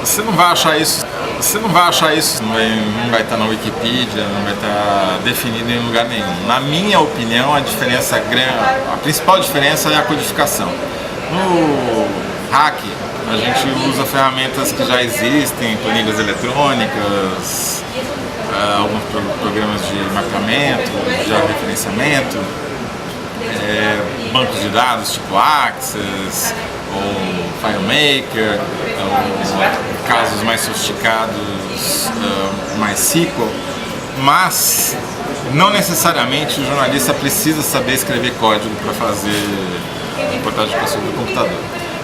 Você não vai achar isso, não vai estar na Wikipedia, não vai estar definido em lugar nenhum. Na minha opinião, a principal diferença é a codificação. No Hack, a gente usa ferramentas que já existem, planilhas eletrônicas, alguns programas de mapeamento, de georreferenciamento, bancos de dados tipo Access ou FileMaker, ou casos mais sofisticados, MySQL, mas não necessariamente o jornalista precisa saber escrever código para fazer reportagem sobre o computador.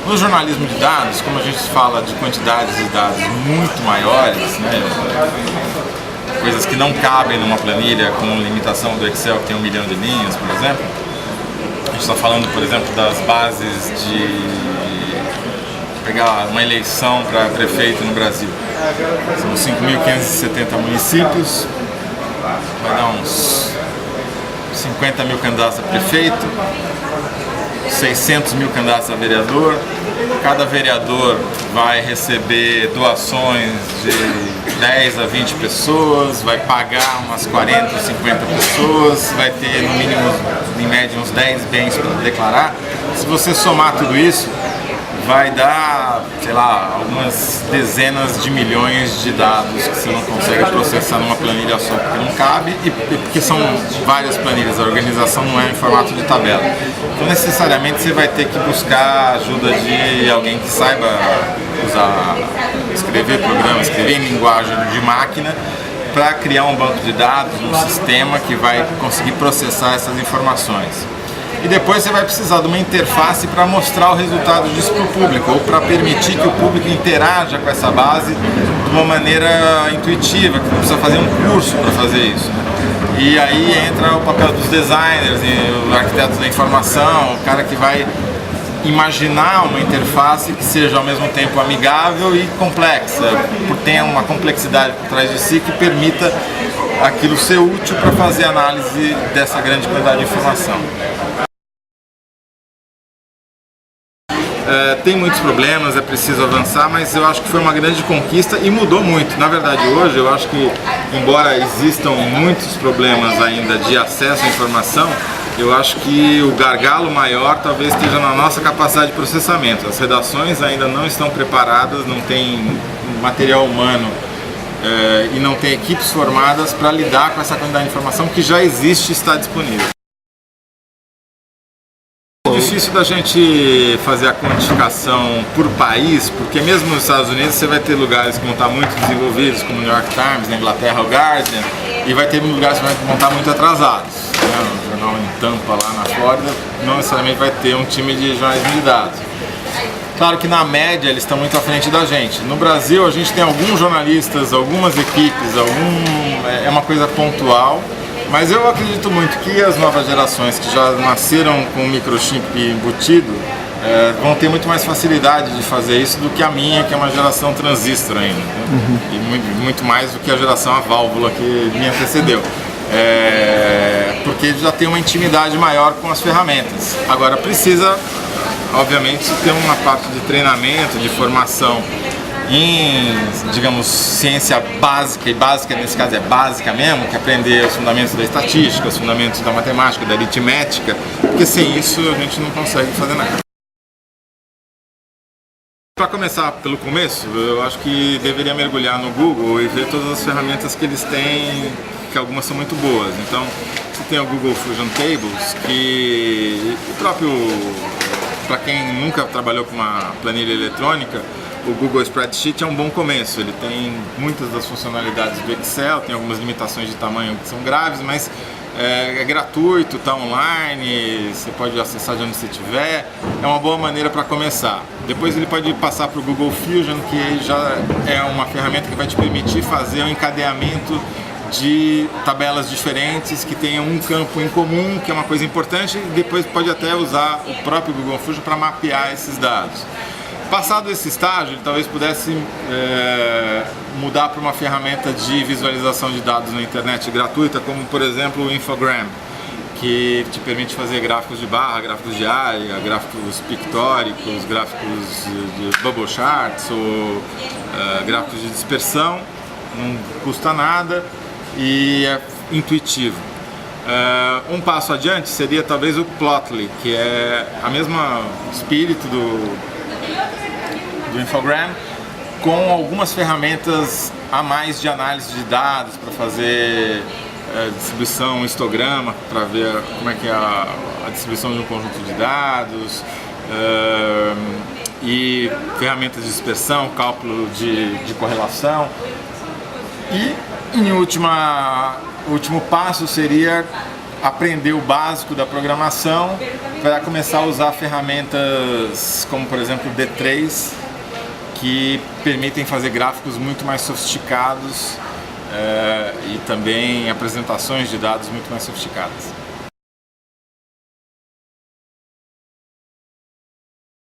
No jornalismo de dados, como a gente fala de quantidades de dados muito maiores, né, coisas que não cabem numa planilha com limitação do Excel que tem 1 milhão de linhas, por exemplo. A gente está falando, por exemplo, das bases de pegar uma eleição para prefeito no Brasil. São 5.570 municípios, vai dar uns 50 mil candidatos a prefeito, 600 mil candidatos a vereador. Cada vereador vai receber doações de 10 a 20 pessoas, vai pagar umas 40 ou 50 pessoas, vai ter no mínimo, em média, uns 10 bens para declarar. Se você somar tudo isso, vai dar, sei lá, algumas dezenas de milhões de dados que você não consegue processar numa planilha só, porque não cabe e porque são várias planilhas, a organização não é em formato de tabela. Então necessariamente você vai ter que buscar a ajuda de alguém que saiba escrever programas, escrever em linguagem de máquina, para criar um banco de dados, um sistema que vai conseguir processar essas informações. E depois você vai precisar de uma interface para mostrar o resultado disso para o público, ou para permitir que o público interaja com essa base de uma maneira intuitiva, que não precisa fazer um curso para fazer isso, né? E aí entra o papel dos designers, os arquitetos da informação, o cara que vai imaginar uma interface que seja ao mesmo tempo amigável e complexa, porque tem uma complexidade por trás de si que permita aquilo ser útil para fazer análise dessa grande quantidade de informação. Tem muitos problemas, é preciso avançar, mas eu acho que foi uma grande conquista e mudou muito. Na verdade, hoje eu acho que, embora existam muitos problemas ainda de acesso à informação, eu acho que o gargalo maior talvez esteja na nossa capacidade de processamento. As redações ainda não estão preparadas, não tem material humano e não tem equipes formadas para lidar com essa quantidade de informação que já existe e está disponível. É difícil da gente fazer a quantificação por país, porque mesmo nos Estados Unidos você vai ter lugares que vão estar muito desenvolvidos, como o New York Times, na Inglaterra o Guardian, e vai ter lugares que vão estar muito atrasados. O jornal em Tampa, lá na Flórida, não necessariamente vai ter um time de jornalismo de dados. Claro que na média eles estão muito à frente da gente. No Brasil a gente tem alguns jornalistas, algumas equipes, é uma coisa pontual. Mas eu acredito muito que as novas gerações que já nasceram com o microchip embutido vão ter muito mais facilidade de fazer isso do que a minha, que é uma geração transistor ainda. Né? E muito mais do que a geração a válvula que me antecedeu. Porque já tem uma intimidade maior com as ferramentas. Agora precisa, obviamente, ter uma parte de treinamento, de formação em, digamos, ciência básica, e básica nesse caso é básica mesmo, que é aprender os fundamentos da estatística, os fundamentos da matemática, da aritmética, porque sem isso a gente não consegue fazer nada. Para começar pelo começo, eu acho que deveria mergulhar no Google e ver todas as ferramentas que eles têm, que algumas são muito boas. Então, você tem o Google Fusion Tables, que o próprio, para quem nunca trabalhou com uma planilha eletrônica, o Google Spreadsheet é um bom começo. Ele tem muitas das funcionalidades do Excel, tem algumas limitações de tamanho que são graves, mas é gratuito, está online, você pode acessar de onde você estiver, é uma boa maneira para começar. Depois ele pode passar para o Google Fusion, que já é uma ferramenta que vai te permitir fazer um encadeamento de tabelas diferentes que tenham um campo em comum, que é uma coisa importante, e depois pode até usar o próprio Google Fusion para mapear esses dados. Passado esse estágio, ele talvez pudesse mudar para uma ferramenta de visualização de dados na internet gratuita, como por exemplo o Infogram, que te permite fazer gráficos de barra, gráficos de área, gráficos pictóricos, gráficos de bubble charts ou gráficos de dispersão. Não custa nada e é intuitivo. Um passo adiante seria talvez o Plotly, que é a mesma espírito do Infogram, com algumas ferramentas a mais de análise de dados para fazer distribuição, histograma, para ver como é que é a distribuição de um conjunto de dados, e ferramentas de dispersão, cálculo de correlação. E em último passo seria aprender o básico da programação para começar a usar ferramentas como, por exemplo, o D3, que permitem fazer gráficos muito mais sofisticados e também apresentações de dados muito mais sofisticadas.